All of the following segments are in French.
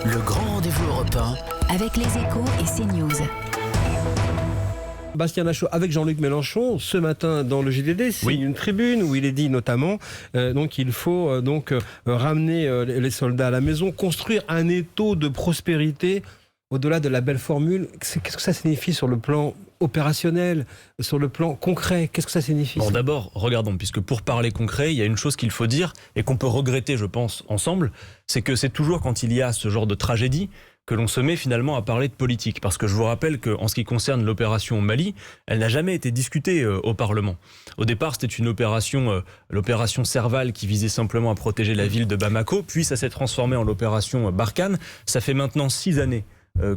Le grand rendez-vous européen avec les Échos et CNews. Bastien Lachaud avec Jean-Luc Mélenchon ce matin dans le JDD, c'est une tribune où il est dit notamment donc il faut ramener les soldats à la maison, construire un étau de prospérité au-delà de la belle formule. Qu'est-ce que ça signifie sur le plan opérationnel, sur le plan concret? Qu'est-ce que ça signifie? Bon, d'abord, regardons, puisque pour parler concret, il y a une chose qu'il faut dire et qu'on peut regretter, je pense, ensemble, c'est que c'est toujours quand il y a ce genre de tragédie que l'on se met finalement à parler de politique. Parce que je vous rappelle qu'en ce qui concerne l'opération au Mali, elle n'a jamais été discutée au Parlement. Au départ, c'était une opération, l'opération Serval, qui visait simplement à protéger la ville de Bamako, puis ça s'est transformé en l'opération Barkhane. Ça fait maintenant 6 années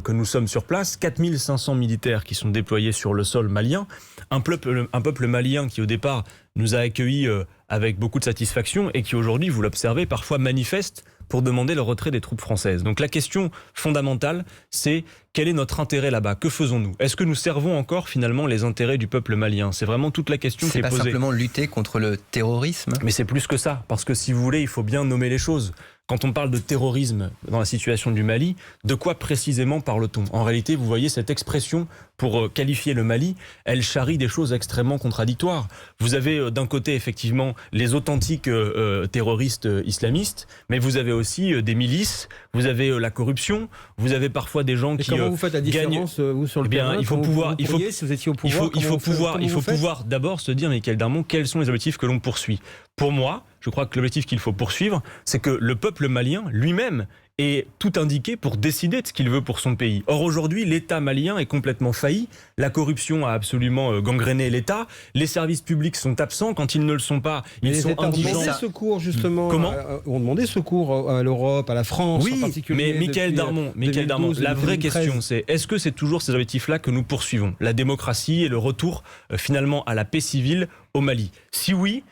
que nous sommes sur place, 4500 militaires qui sont déployés sur le sol malien, un peuple malien qui au départ nous a accueillis avec beaucoup de satisfaction et qui aujourd'hui, vous l'observez, parfois manifeste pour demander le retrait des troupes françaises. Donc la question fondamentale, c'est quel est notre intérêt là-bas? Que faisons-nous? Est-ce que nous servons encore finalement les intérêts du peuple malien? C'est vraiment toute la question qui est posée. C'est pas simplement lutter contre le terrorisme? Mais c'est plus que ça, parce que si vous voulez, il faut bien nommer les choses. Quand on parle de terrorisme dans la situation du Mali, de quoi précisément parle-t-on? En réalité, vous voyez cette expression pour qualifier le Mali, elle charrie des choses extrêmement contradictoires. Vous avez d'un côté effectivement les authentiques terroristes islamistes, mais vous avez aussi des milices, vous avez la corruption, vous avez parfois des gens qui comment vous faites la différence vous sur le terrain? Il faut pouvoir, si vous étiez au pouvoir, il faut pouvoir d'abord se dire, Michael Darmon, quels sont les objectifs que l'on poursuit. Pour moi, je crois que l'objectif qu'il faut poursuivre, c'est que le peuple malien lui-même est tout indiqué pour décider de ce qu'il veut pour son pays. Or aujourd'hui, l'État malien est complètement failli, la corruption a absolument gangréné l'État, les services publics sont absents, quand ils ne le sont pas, ils sont indigents. On demandait secours justement. Comment on demandait secours à l'Europe, à la France en particulier. Mais Michael Darmon, la vraie question c'est, est-ce que c'est toujours ces objectifs-là que nous poursuivons? La démocratie et le retour finalement à la paix civile au Mali. Si oui,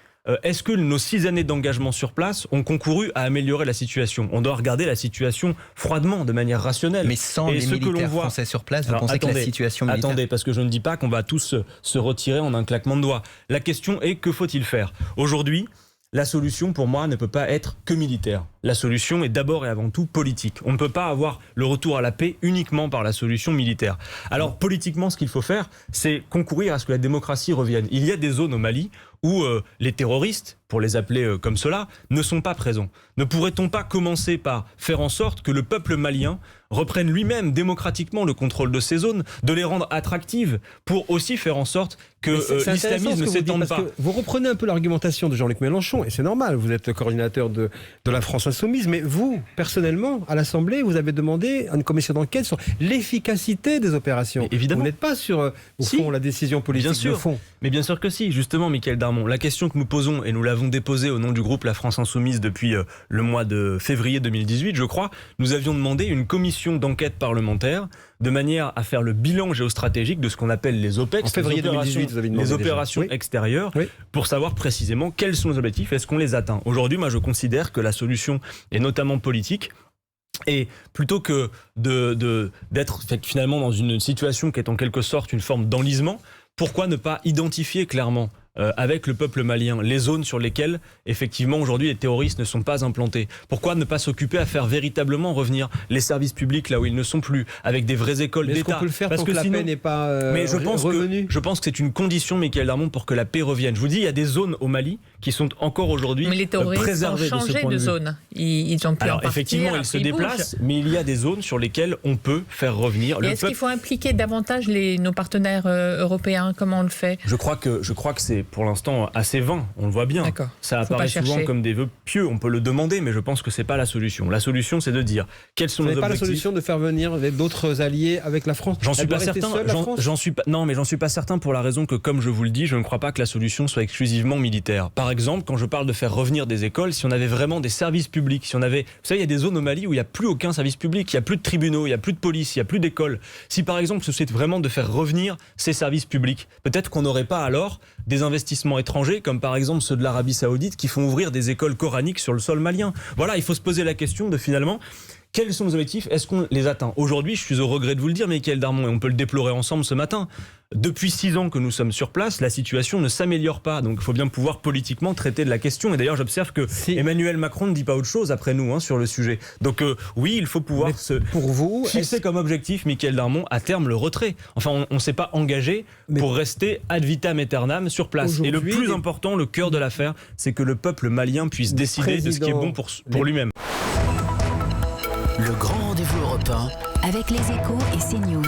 est-ce que nos 6 années d'engagement sur place ont concouru à améliorer la situation? On doit regarder la situation froidement, de manière rationnelle. Mais sans les militaires français sur place, vous pensez que la situation militaire... Attendez, parce que je ne dis pas qu'on va tous se retirer en un claquement de doigts. La question est, que faut-il faire? Aujourd'hui, la solution, pour moi, ne peut pas être que militaire. La solution est d'abord et avant tout politique. On ne peut pas avoir le retour à la paix uniquement par la solution militaire. Alors, politiquement, ce qu'il faut faire, c'est concourir à ce que la démocratie revienne. Il y a des zones au Mali où les terroristes, pour les appeler comme cela, ne sont pas présents. Ne pourrait-on pas commencer par faire en sorte que le peuple malien reprenne lui-même démocratiquement le contrôle de ces zones, de les rendre attractives, pour aussi faire en sorte que l'islamisme ne s'étende pas? Vous reprenez un peu l'argumentation de Jean-Luc Mélenchon, et c'est normal, vous êtes le coordinateur de la France Insoumise, mais vous, personnellement, à l'Assemblée, vous avez demandé une commission d'enquête sur l'efficacité des opérations. Mais évidemment. Vous n'êtes pas sur, au fond, la décision politique. Bien sûr. De fond. Mais bien sûr que si, justement, Michael Darmon. La question que nous posons, et nous l'avons déposée au nom du groupe La France Insoumise depuis le mois de février 2018, je crois, nous avions demandé une commission d'enquête parlementaire de manière à faire le bilan géostratégique de ce qu'on appelle les OPEX, en février 2018, vous avez demandé les opérations extérieures, pour savoir précisément quels sont les objectifs, est-ce qu'on les atteint. Aujourd'hui, moi, je considère que la solution est notamment politique. Et plutôt que d'être finalement dans une situation qui est en quelque sorte une forme d'enlisement, pourquoi ne pas identifier clairement avec le peuple malien les zones sur lesquelles effectivement aujourd'hui les terroristes ne sont pas implantés? Pourquoi ne pas s'occuper à faire véritablement revenir les services publics là où ils ne sont plus, avec des vraies écoles d'État? Est-ce qu'on peut le faire tant que la paix n'est pas revenue? Je pense que c'est une condition, Michael Darmon, pour que la paix revienne. Je vous dis, il y a des zones au Mali qui sont encore aujourd'hui préservées. Mais les terroristes ont changé de zone. Ils ont pu en partir. Effectivement, ils se déplacent, mais il y a des zones sur lesquelles on peut faire revenir le peuple. Est-ce qu'il faut impliquer davantage nos partenaires européens? Comment on le fait? Je crois que c'est pour l'instant assez vain, on le voit bien. Ça apparaît souvent comme des vœux pieux, on peut le demander, mais je pense que c'est pas la solution. La solution, c'est de dire quels sont nos objectifs. Pas la solution de faire venir d'autres alliés avec la France? J'en suis pas certain. J'en suis pas certain pour la raison que, comme je vous le dis, je ne crois pas que la solution soit exclusivement militaire. Par exemple, quand je parle de faire revenir des écoles, si on avait vraiment des services publics, si on avait, vous savez, il y a des zones au Mali où il n'y a plus aucun service public, il n'y a plus de tribunaux, il n'y a plus de police, il n'y a plus d'écoles. Si par exemple, ce souhaite vraiment de faire revenir ces services publics, peut-être qu'on n'aurait pas alors des investissements étrangers, comme par exemple ceux de l'Arabie Saoudite, qui font ouvrir des écoles coraniques sur le sol malien. Voilà, il faut se poser la question de finalement Quels sont nos objectifs? Est-ce qu'on les atteint? Aujourd'hui, je suis au regret de vous le dire, Mickaël Darmon, et on peut le déplorer ensemble ce matin. Depuis 6 ans que nous sommes sur place, la situation ne s'améliore pas. Donc il faut bien pouvoir politiquement traiter de la question. Et d'ailleurs, j'observe que Emmanuel Macron ne dit pas autre chose après nous sur le sujet. Donc oui, il faut pouvoir fixer comme objectif, Mickaël Darmon, à terme le retrait. Enfin, on ne s'est pas engagé pour rester ad vitam aeternam sur place. Et le plus important, le cœur de l'affaire, c'est que le peuple malien puisse décider de ce qui est bon pour lui-même. Le grand rendez-vous européen avec les Échos et CNews.